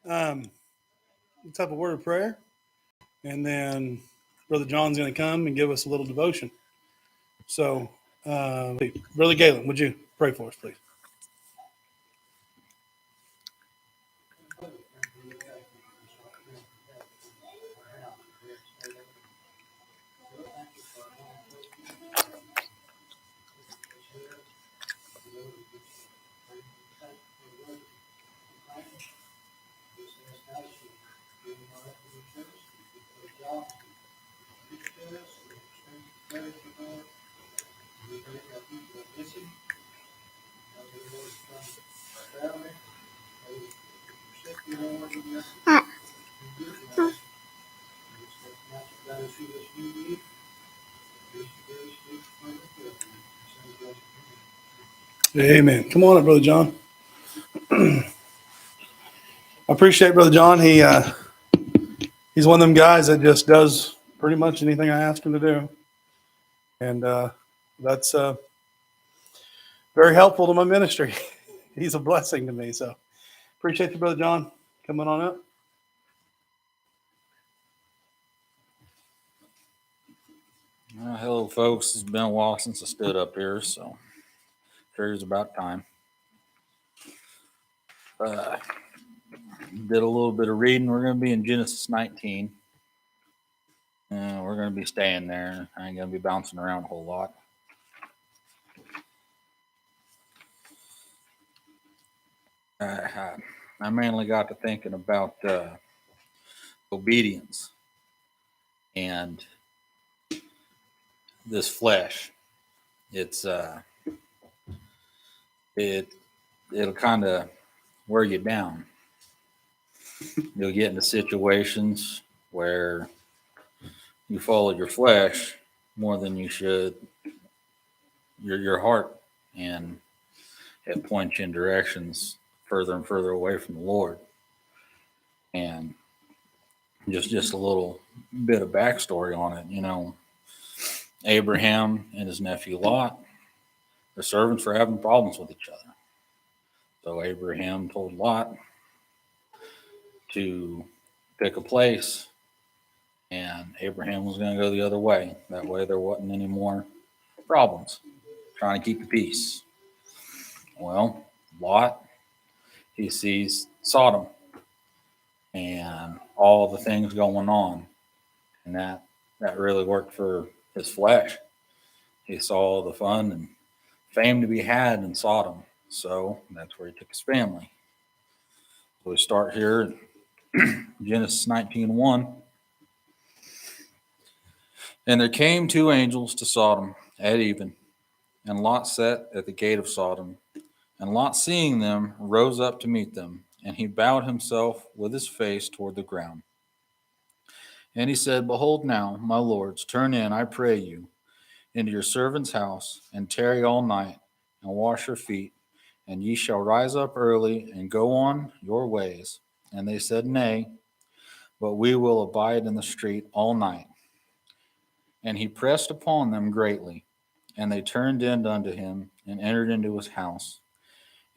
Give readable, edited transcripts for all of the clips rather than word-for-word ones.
Let's have a word of prayer, and then Brother John's going to come and give us a little devotion. So, Brother Galen, would you pray for us, please? Amen. Come on up, Brother John. I appreciate Brother John. He's one of them guys that just does pretty much anything I ask him to do. And that's very helpful to my ministry. He's a blessing to me. So appreciate you, Brother John, coming on up. Hello, folks. It's been a while since I stood up here, so sure it's about time. Did a little bit of reading. We're going to be in Genesis 19. We're going to be staying there. I ain't going to be bouncing around a whole lot. I mainly got to thinking about obedience and this flesh. It'll kind of wear you down. You'll get into situations where you follow your flesh more than you should your heart, and it points you in directions further and further away from the Lord. And just a little bit of backstory on it, Abraham and his nephew Lot, the servants were having problems with each other. So Abraham told Lot to pick a place, and Abraham was going to go the other way. That way there wasn't any more problems, trying to keep the peace. Well, Lot, he sees Sodom and all the things going on, and that really worked for his flesh. He saw the fun and fame to be had in Sodom, so that's where he took his family. So we start here in Genesis 19:1. And there came two angels to Sodom at even, and Lot sat at the gate of Sodom. And Lot, seeing them, rose up to meet them, and he bowed himself with his face toward the ground. And he said, Behold now, my lords, turn in, I pray you, into your servant's house, and tarry all night, and wash your feet, and ye shall rise up early, and go on your ways. And they said, Nay, but we will abide in the street all night. And he pressed upon them greatly, and they turned in unto him, and entered into his house.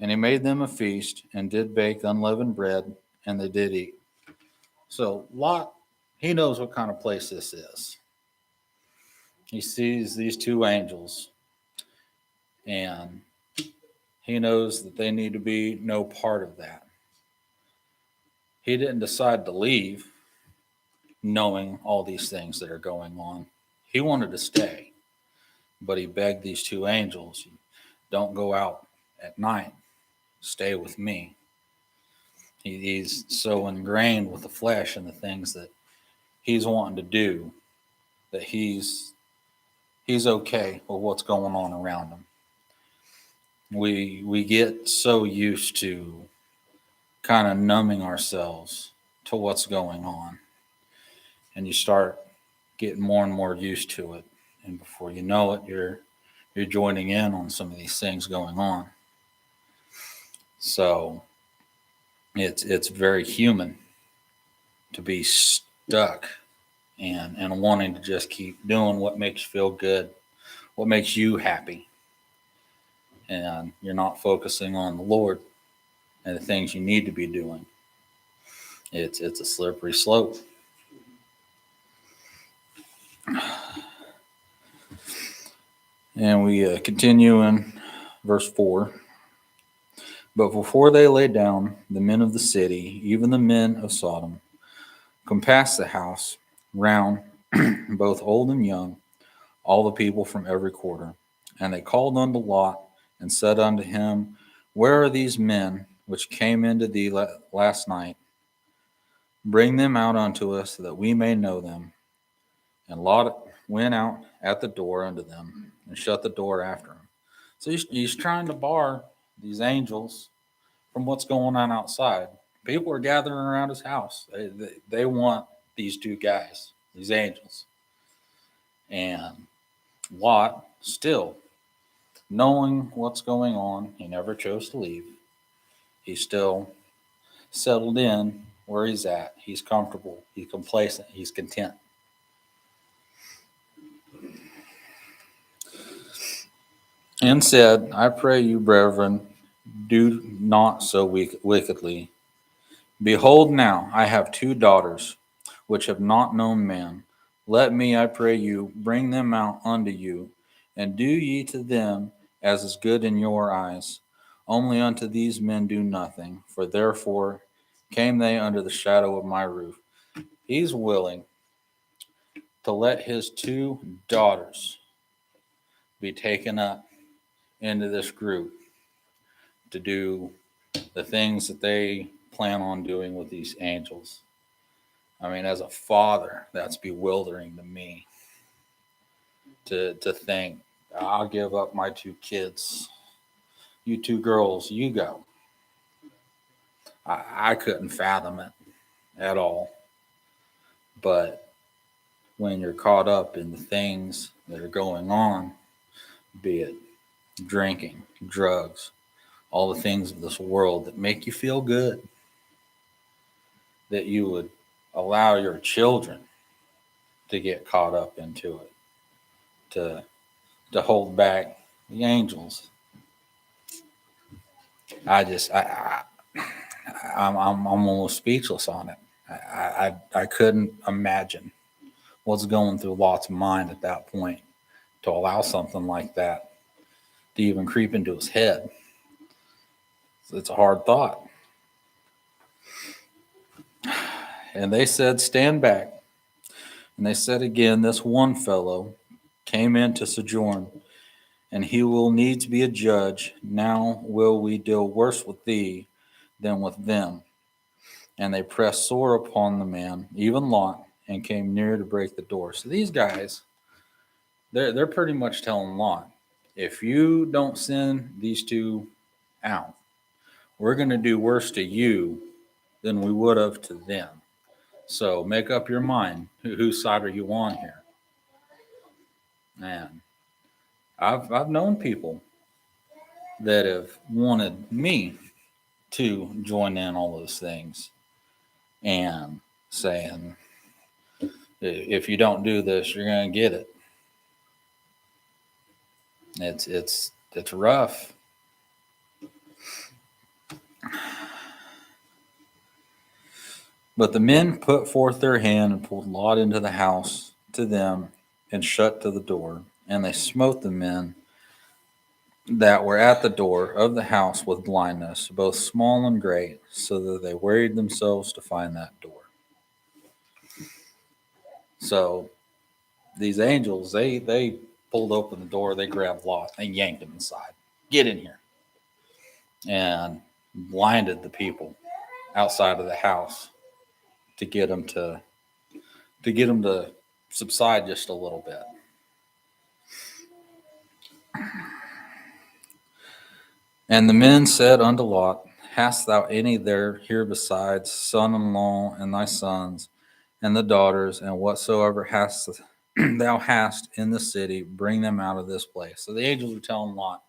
And he made them a feast, and did bake unleavened bread, and they did eat. So Lot, he knows what kind of place this is. He sees these two angels, and he knows that they need to be no part of that. He didn't decide to leave knowing all these things that are going on. He wanted to stay, but he begged these two angels, don't go out at night, stay with me. He's so ingrained with the flesh and the things that he's wanting to do that he's okay with what's going on around him. We get so used to kind of numbing ourselves to what's going on, and you start getting more and more used to it, and before you know it, you're joining in on some of these things going on. So it's very human to be stuck and wanting to just keep doing what makes you feel good, what makes you happy, and you're not focusing on the Lord and the things you need to be doing. It's a slippery slope. And we continue in verse 4. But before they lay down, the men of the city, even the men of Sodom, compassed the house round, both old and young, all the people from every quarter. And they called unto Lot and said unto him, Where are these men which came into thee last night? Bring them out unto us, that we may know them. And Lot went out at the door unto them and shut the door after him. So he's trying to bar these angels from what's going on outside. People are gathering around his house. They want these two guys, these angels. And Lot, still knowing what's going on, he never chose to leave. He's still settled in where he's at. He's comfortable. He's complacent. He's content. And said, I pray you, brethren, do not so wickedly. Behold, now I have 2 daughters, which have not known man. Let me, I pray you, bring them out unto you, and do ye to them as is good in your eyes. Only unto these men do nothing, for therefore came they under the shadow of my roof. He's willing to let his 2 daughters be taken up into this group to do the things that they plan on doing with these angels. I mean, as a father, that's bewildering to me to think, I'll give up my 2 kids. You 2 girls, you go. I couldn't fathom it at all. But when you're caught up in the things that are going on, be it drinking, drugs, all the things of this world that make you feel good, that you would allow your children to get caught up into it, to hold back the angels. I'm almost speechless on it. I couldn't imagine what's going through Lot's mind at that point to allow something like that to even creep into his head. It's a hard thought. And they said, Stand back. And they said again, This one fellow came in to sojourn, and he will needs be a judge. Now will we deal worse with thee than with them. And they pressed sore upon the man, even Lot, and came near to break the door. So these guys, they're pretty much telling Lot, if you don't send these 2 out, we're going to do worse to you than we would have to them. So make up your mind. Whose side are you on here? And I've known people that have wanted me to join in all those things and saying, if you don't do this, you're going to get it. It's rough. But the men put forth their hand and pulled Lot into the house to them and shut to the door. And they smote the men that were at the door of the house with blindness, both small and great, so that they wearied themselves to find that door. So these angels, they pulled open the door, they grabbed Lot, they yanked him inside. Get in here. And blinded the people outside of the house to get them to subside just a little bit. And the men said unto Lot, Hast thou any there here besides son-in-law and thy sons and the daughters, and whatsoever thou hast in the city, bring them out of this place. So the angels are telling Lot,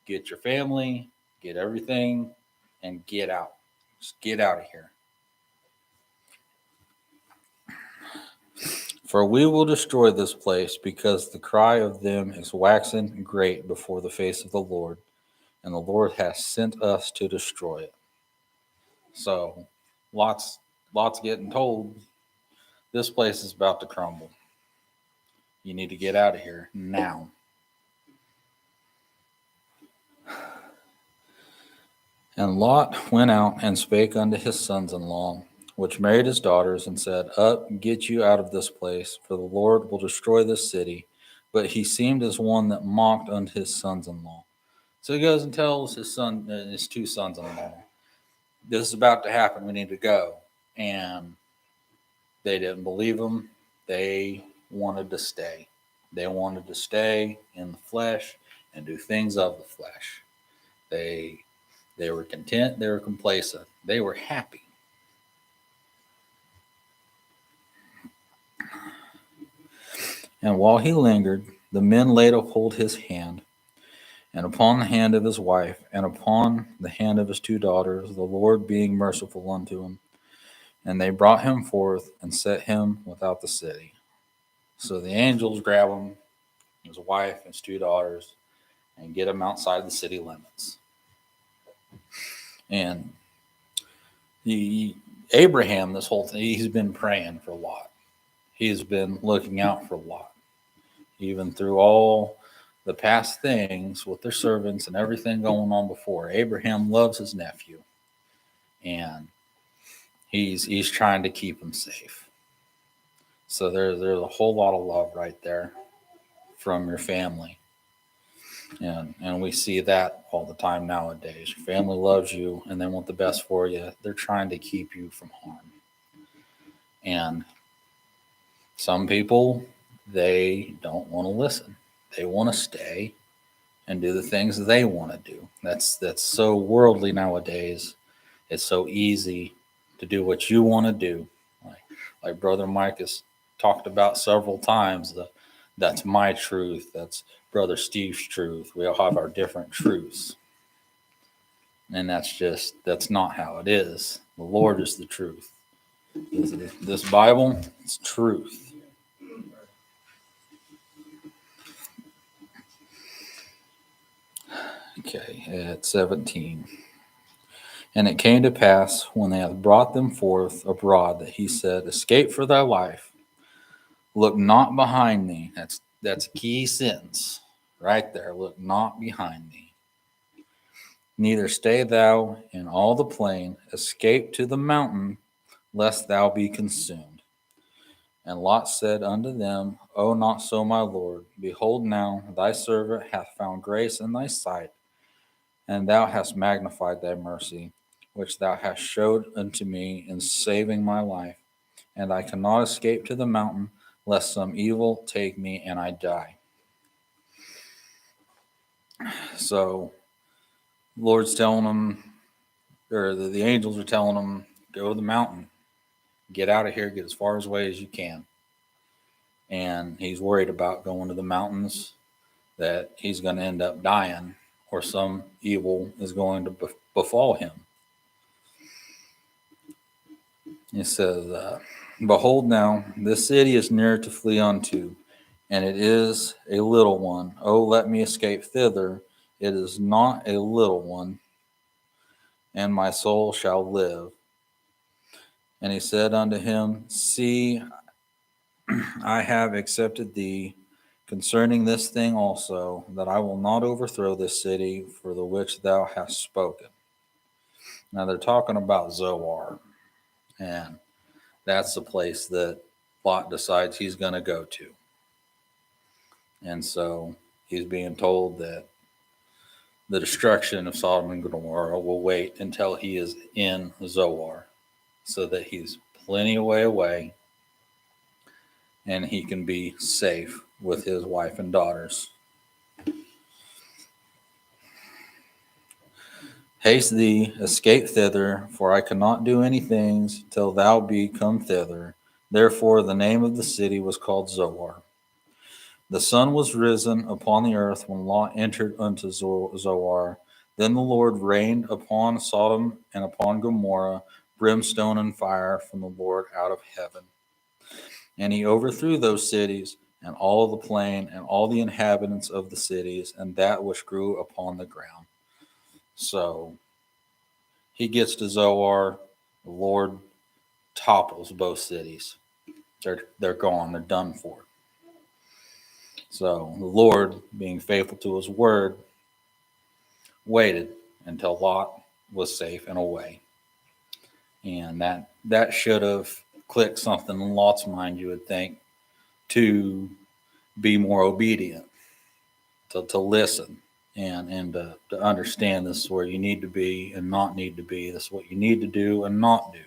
get your family, get everything, and get out. Just get out of here. For we will destroy this place, because the cry of them is waxen great before the face of the Lord, and the Lord hath sent us to destroy it. So Lot's Lot's getting told, this place is about to crumble. You need to get out of here now. And Lot went out and spake unto his sons-in-law, which married his daughters, and said, Up, get you out of this place, for the Lord will destroy this city. But he seemed as one that mocked unto his sons-in-law. So he goes and tells his two sons-in-law, this is about to happen. We need to go. And they didn't believe him. They wanted to stay. They wanted to stay in the flesh and do things of the flesh. They were content. They were complacent. They were happy. And while he lingered, the men laid hold his hand, and upon the hand of his wife, and upon the hand of his two daughters, the Lord being merciful unto him. And they brought him forth and set him without the city. So the angels grab him, his wife, his two daughters, and get him outside the city limits. And Abraham, this whole thing, he's been praying for Lot. He's been looking out for Lot. Even through all the past things with their servants and everything going on before, Abraham loves his nephew. And he's trying to keep him safe. So there's a whole lot of love right there from your family. And we see that all the time nowadays. Your family loves you and they want the best for you. They're trying to keep you from harm. And some people, they don't want to listen. They want to stay and do the things they want to do. That's so worldly nowadays. It's so easy to do what you want to do. Like Brother Mike has talked about several times, that's my truth. That's Brother Steve's truth. We all have our different truths. And that's not how it is. The Lord is the truth. This Bible is truth. Okay, at 17. And it came to pass, when they had brought them forth abroad, that he said, Escape for thy life. Look not behind thee. That's a key sentence right there. Look not behind thee. Neither stay thou in all the plain. Escape to the mountain, lest thou be consumed. And Lot said unto them, O not so, my Lord. Behold, now thy servant hath found grace in thy sight, and thou hast magnified thy mercy, which thou hast showed unto me in saving my life. And I cannot escape to the mountain, lest some evil take me and I die. So, Lord's telling them, or the angels are telling them, go to the mountain, get out of here, get as far away as you can. And he's worried about going to the mountains, that he's going to end up dying, or some evil is going to befall him. He says, Behold now, this city is near to flee unto, and it is a little one. Oh, let me escape thither. It is not a little one, and my soul shall live. And he said unto him, See, I have accepted thee concerning this thing also, that I will not overthrow this city for the which thou hast spoken. Now they're talking about Zoar, and that's the place that Lot decides he's going to go to. And so he's being told that the destruction of Sodom and Gomorrah will wait until he is in Zoar, so that he's plenty of way away and he can be safe with his wife and daughters. Haste thee, escape thither, for I cannot do any things till thou be come thither. Therefore the name of the city was called Zoar. The sun was risen upon the earth when Lot entered unto Zoar. Then the Lord rained upon Sodom and upon Gomorrah brimstone and fire from the Lord out of heaven. And he overthrew those cities, and all the plain, and all the inhabitants of the cities, and that which grew upon the ground. So he gets to Zoar. The Lord topples both cities. They're gone. They're done for. So the Lord, being faithful to his word, waited until Lot was safe and away. And that should have clicked something in Lot's mind, you would think, to be more obedient, to listen and to understand this is where you need to be and not need to be. This is what you need to do and not do.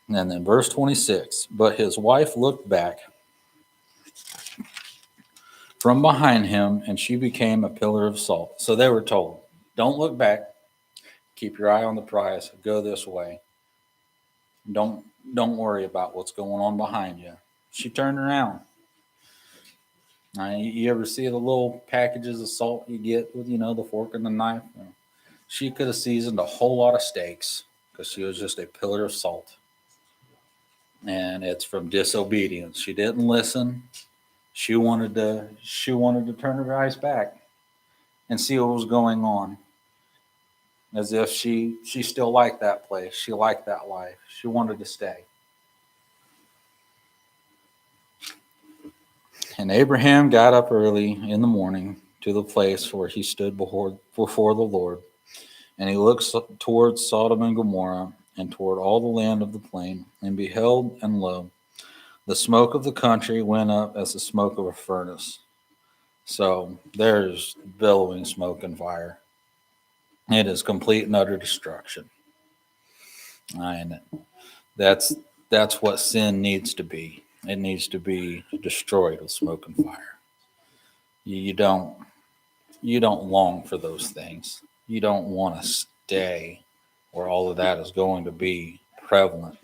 And then verse 26, but his wife looked back from behind him, and she became a pillar of salt. So they were told, don't look back. Keep your eye on the prize. Go this way. Don't worry about what's going on behind you. She turned around. Now, you ever see the little packages of salt you get with, the fork and the knife? She could have seasoned a whole lot of steaks because she was just a pillar of salt. And it's from disobedience. She didn't listen. She wanted to turn her eyes back and see what was going on. As if she still liked that place. She liked that life. She wanted to stay. And Abraham got up early in the morning to the place where he stood before the Lord. And he looked towards Sodom and Gomorrah and toward all the land of the plain, and beheld, and lo, the smoke of the country went up as the smoke of a furnace. So there's billowing smoke and fire. It is complete and utter destruction. And that's what sin needs to be. It needs to be destroyed with smoke and fire. You don't long for those things. You don't want to stay where all of that is going to be prevalent.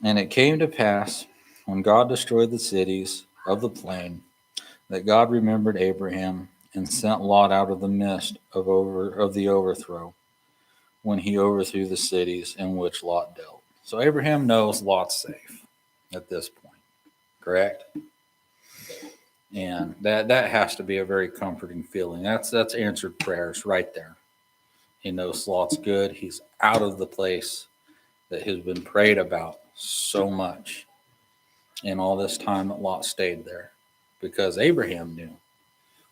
And it came to pass, when God destroyed the cities of the plain, that God remembered Abraham and sent Lot out of the midst of the overthrow, when he overthrew the cities in which Lot dealt. So Abraham knows Lot's safe at this point, correct? And that has to be a very comforting feeling. That's answered prayers right there. He knows Lot's good. He's out of the place that has been prayed about so much in all this time that Lot stayed there, because Abraham knew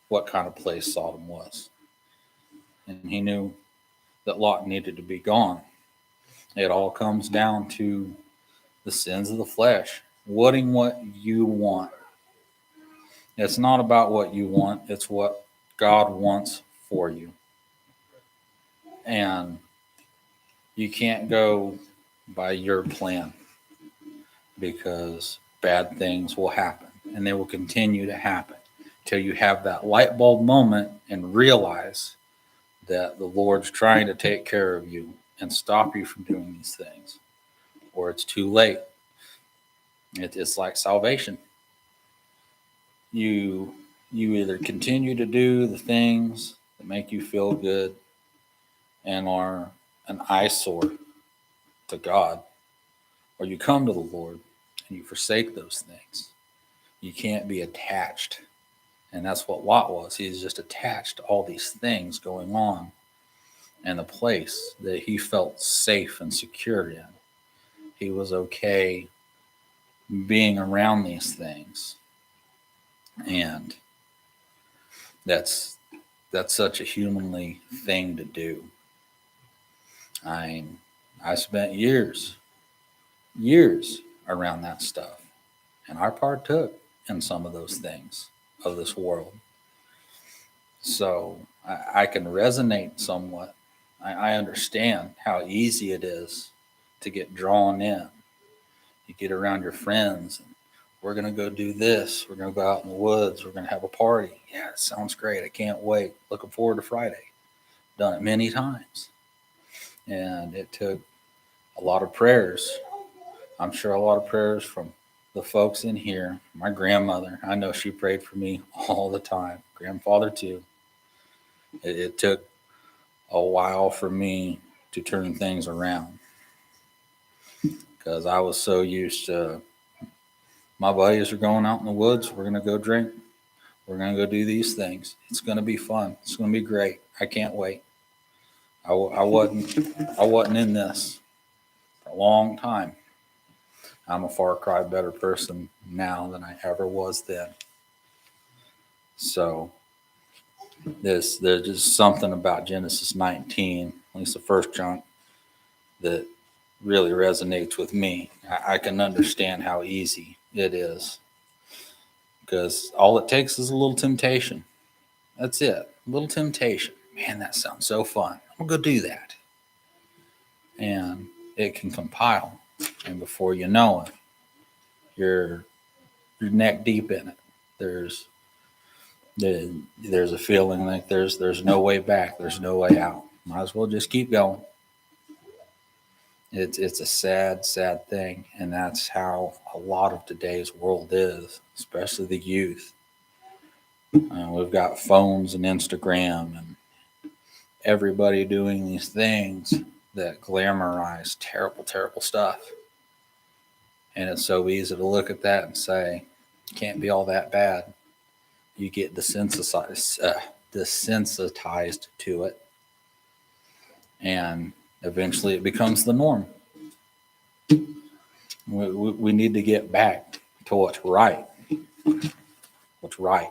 what kind of place Sodom was. And he knew that Lot needed to be gone. It all comes down to the sins of the flesh, wanting what you want. It's not about what you want, it's what God wants for you. And you can't go by your plan, because bad things will happen, and they will continue to happen till you have that light bulb moment and realize that the Lord's trying to take care of you and stop you from doing these things, or it's too late. It's like salvation. You either continue to do the things that make you feel good and are an eyesore to God, or you come to the Lord and you forsake those things. You can't be attached. And that's what Lot was. He's just attached to all these things going on and the place that he felt safe and secure in. He was okay being around these things. And that's such a humanly thing to do. I spent years around that stuff, and I partook in some of those things of this world. So I can resonate somewhat. I understand how easy it is to get drawn in. You get around your friends, and we're going to go do this. We're going to go out in the woods. We're going to have a party. Yeah, it sounds great. I can't wait. Looking forward to Friday. Done it many times. And it took a lot of prayers. I'm sure a lot of prayers from the folks in here. My grandmother, I know she prayed for me all the time. Grandfather too. It took a while for me to turn things around, because I was so used to, my buddies are going out in the woods. We're going to go drink. We're going to go do these things. It's going to be fun. It's going to be great. I can't wait. I wasn't in this for a long time. I'm a far cry better person now than I ever was then. So there's just something about Genesis 19, at least the first chunk, that really resonates with me. I can understand how easy it is, because all it takes is a little temptation. That's it. A little temptation. Man, that sounds so fun. I'm going to go do that. And it can compile. And before you know it, you're neck deep in it. There's a feeling like there's no way back. There's no way out. Might as well just keep going. It's a sad, sad thing. And that's how a lot of today's world is, especially the youth. We've got phones and Instagram and everybody doing these things that glamorize terrible, terrible stuff. And it's so easy to look at that and say, it can't be all that bad. You get desensitized to it. And eventually it becomes the norm. We need to get back to what's right. What's right.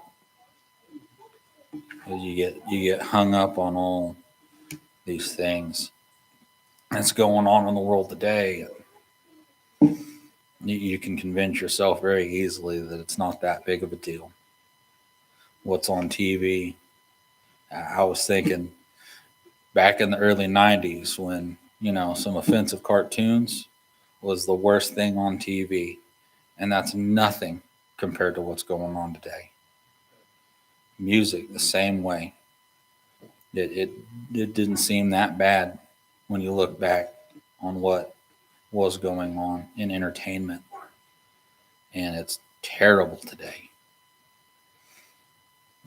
You get hung up on all these things that's going on in the world today. You can convince yourself very easily that it's not that big of a deal. What's on TV? I was thinking back in the early 90s when, some offensive cartoons was the worst thing on TV. And that's nothing compared to what's going on today. Music, the same way. It didn't seem that bad when you look back on what was going on in entertainment. And it's terrible today.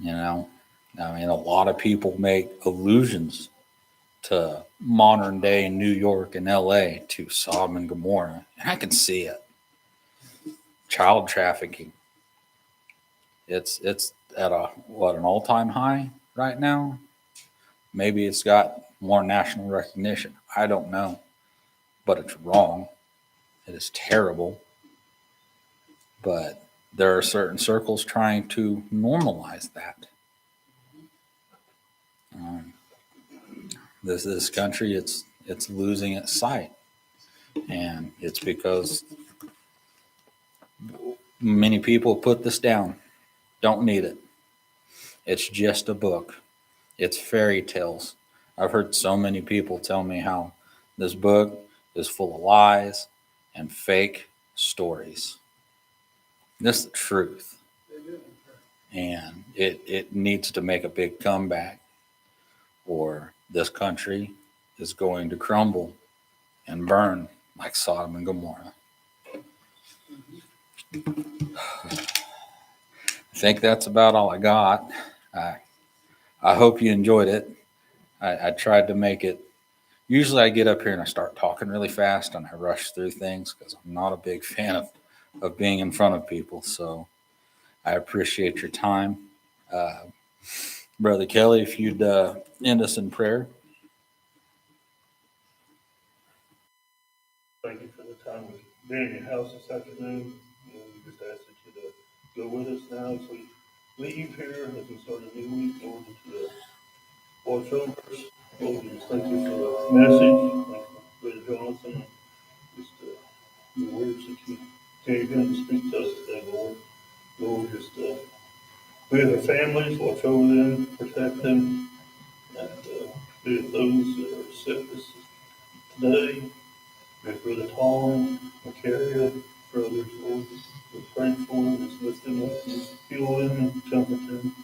A lot of people make allusions to modern day New York and LA, to Sodom and Gomorrah. And I can see it. Child trafficking. It's at an all-time high right now. Maybe it's got more national recognition. I don't know. But it's wrong. It is terrible. But there are certain circles trying to normalize that. This country, it's losing its sight, and it's because many people put this down. Don't need it. It's just a book. It's fairy tales. I've heard so many people tell me how this book is full of lies and fake stories. This is the truth. And it needs to make a big comeback, or this country is going to crumble and burn like Sodom and Gomorrah. I think that's about all I got. I hope you enjoyed it. I tried to make it. Usually I get up here and I start talking really fast and I rush through things because I'm not a big fan of being in front of people. So I appreciate your time. Brother Kelly, if you'd end us in prayer. Thank you for the time we've been in your house this afternoon. We just ask that you to go with us now as we leave here, as we start a new week, Lord, to the watch over us. Lord, we just thank you for the message. Thank you, Brother Jonathan, just the words that you gave him to speak to us today, Lord. Lord, just be with their families, watch over them, protect them, and be with those that are sick today. With Brother Tom, Macaria, brothers, Lord, we're praying for them, just lift them up, just heal them and comfort them.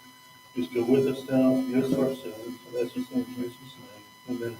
Just go with us now, forgive us our sins, and that's just in Jesus' name. Amen.